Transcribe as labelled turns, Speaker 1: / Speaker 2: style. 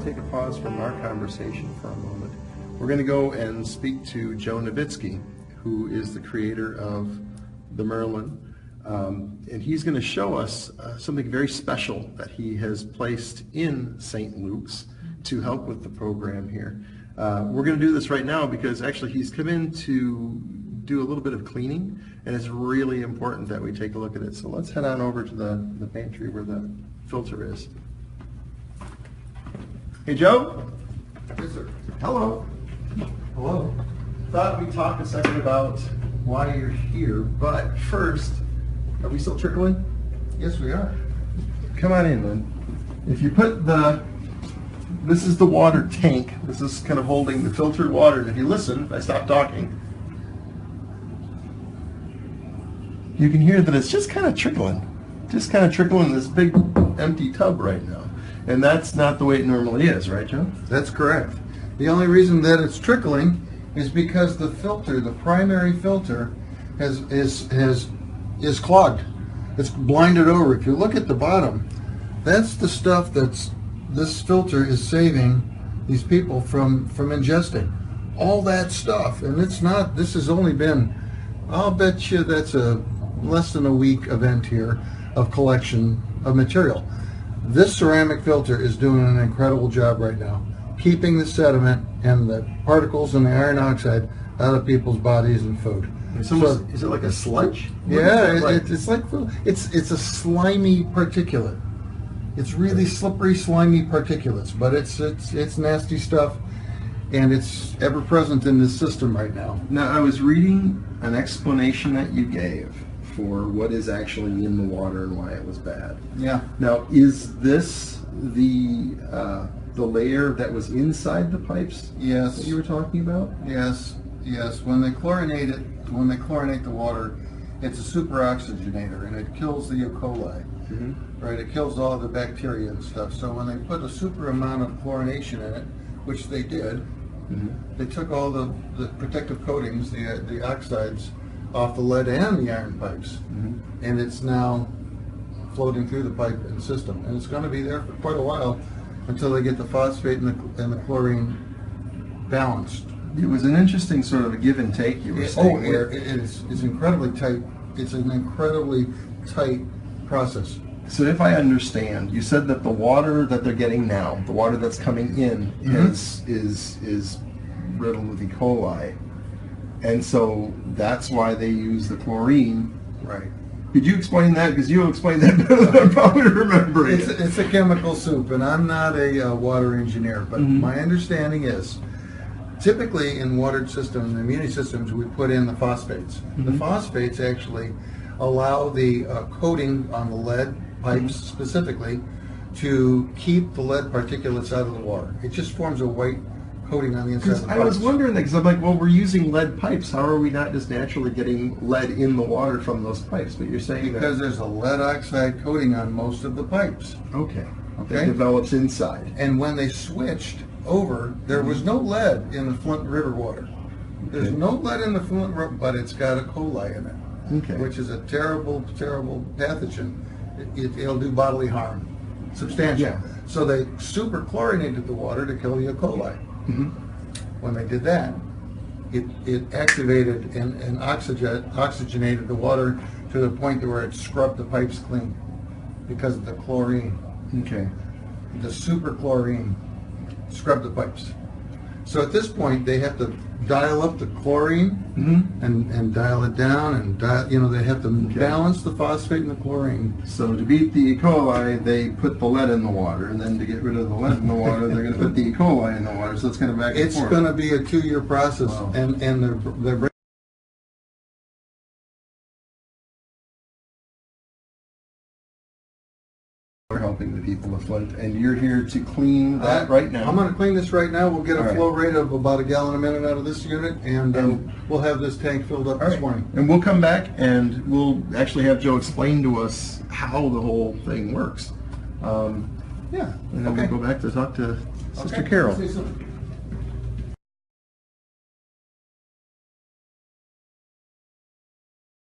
Speaker 1: take a pause from our conversation for a moment. We're going to go and speak to Joe Novitsky, who is the creator of the Merlin, and he's going to show us something very special that he has placed in St. Luke's to help with the program here. We're going to do this right now because actually he's come in to do a little bit of cleaning, and it's really important that we take a look at it. So let's head on over to the pantry where the filter is. Hey, Joe?
Speaker 2: Yes, sir.
Speaker 1: Hello.
Speaker 2: Hello.
Speaker 1: Thought we'd talk a second about why you're here, but first, are we still trickling?
Speaker 2: Yes, we are.
Speaker 1: Come on in, then. If you put this is the water tank. This is kind of holding the filtered water. And if you listen, if I stop talking, you can hear that it's just kind of trickling. Just kind of trickling in this big empty tub right now. And that's not the way it normally is, right, Joe?
Speaker 2: That's correct. The only reason that it's trickling is because the filter, the primary filter, is clogged. It's blinded over. If you look at the bottom, that's the stuff this filter is saving these people from ingesting. All that stuff, and it's not. This has only been, I'll bet you that's a less than a week event here of collection of material. This ceramic filter is doing an incredible job right now, keeping the sediment and the particles and the iron oxide out of people's bodies and food.
Speaker 1: It's almost, is it like a sludge?
Speaker 2: Yeah, it's like it's a slimy particulate. It's really slippery, slimy particulates, but it's nasty stuff, and it's ever present in this system right now.
Speaker 1: Now, I was reading an explanation that you gave for what is actually in the water and why it was bad.
Speaker 2: Yeah.
Speaker 1: Now, is this the layer that was inside the pipes?
Speaker 2: Yes.
Speaker 1: That you were talking about?
Speaker 2: Yes. Yes. When they chlorinate the water, it's a super oxygenator, and it kills the E. coli.
Speaker 1: Mm-hmm.
Speaker 2: Right. It kills all the bacteria and stuff. So when they put a super amount of chlorination in it, which they did,
Speaker 1: mm-hmm.
Speaker 2: they took all the protective coatings, the oxides, off the lead and the iron pipes,
Speaker 1: mm-hmm.
Speaker 2: and it's now floating through the pipe and system, and it's going to be there for quite a while until they get the phosphate and the chlorine balanced.
Speaker 1: It was an interesting sort of a give and take you were saying.
Speaker 2: It's incredibly tight. It's an incredibly tight process.
Speaker 1: So if I understand, you said that the water that they're getting now, the water that's coming in,
Speaker 2: mm-hmm.
Speaker 1: is riddled with E. coli. And so that's why they use the chlorine.
Speaker 2: Right.
Speaker 1: Could you explain that? Because you explained that better than I probably remember.
Speaker 2: It's a chemical soup, and I'm not a water engineer, but
Speaker 1: mm-hmm.
Speaker 2: my understanding is typically in watered systems and immunity systems, we put in the phosphates. Mm-hmm. The phosphates actually allow the coating on the lead pipes mm-hmm. specifically to keep the lead particulates out of the water. It just forms a white coating on the inside of the pipes.
Speaker 1: I was wondering that because I'm like, well, we're using lead pipes. How are we not just naturally getting lead in the water from those pipes? But you're saying
Speaker 2: because there's a lead oxide coating on most of the pipes.
Speaker 1: Okay.
Speaker 2: Okay.
Speaker 1: It develops inside.
Speaker 2: And when they switched over, there was no lead in the Flint River water. There's no lead in the Flint River, but it's got E. coli in it,
Speaker 1: okay.
Speaker 2: which is a terrible, terrible pathogen. It'll do bodily harm, substantial.
Speaker 1: Yeah.
Speaker 2: So they super chlorinated the water to kill the E. coli.
Speaker 1: Mm-hmm.
Speaker 2: When they did that, it activated and oxygenated the water to the point where it scrubbed the pipes clean because of the chlorine.
Speaker 1: Okay.
Speaker 2: The super chlorine scrubbed the pipes. So at this point, they have to dial up the chlorine
Speaker 1: mm-hmm.
Speaker 2: and dial it down, and they have to balance the phosphate and the chlorine.
Speaker 1: So to beat the E. coli, they put the lead in the water, and then to get rid of the lead in the water, they're going to put the E. coli in the water. So it's kind of back and forth.
Speaker 2: It's going to be a 2-year process,
Speaker 1: wow.
Speaker 2: and they're
Speaker 1: helping the people of Flint, and you're here to clean that right now.
Speaker 2: I'm going to clean this right now. We'll get a
Speaker 1: All
Speaker 2: flow rate of about 1 gallon a minute out of this unit, and we'll have this tank filled up this morning.
Speaker 1: And we'll come back and we'll actually have Joe explain to us how the whole thing works.
Speaker 2: Yeah.
Speaker 1: And then we'll go back to talk to Sister Carol.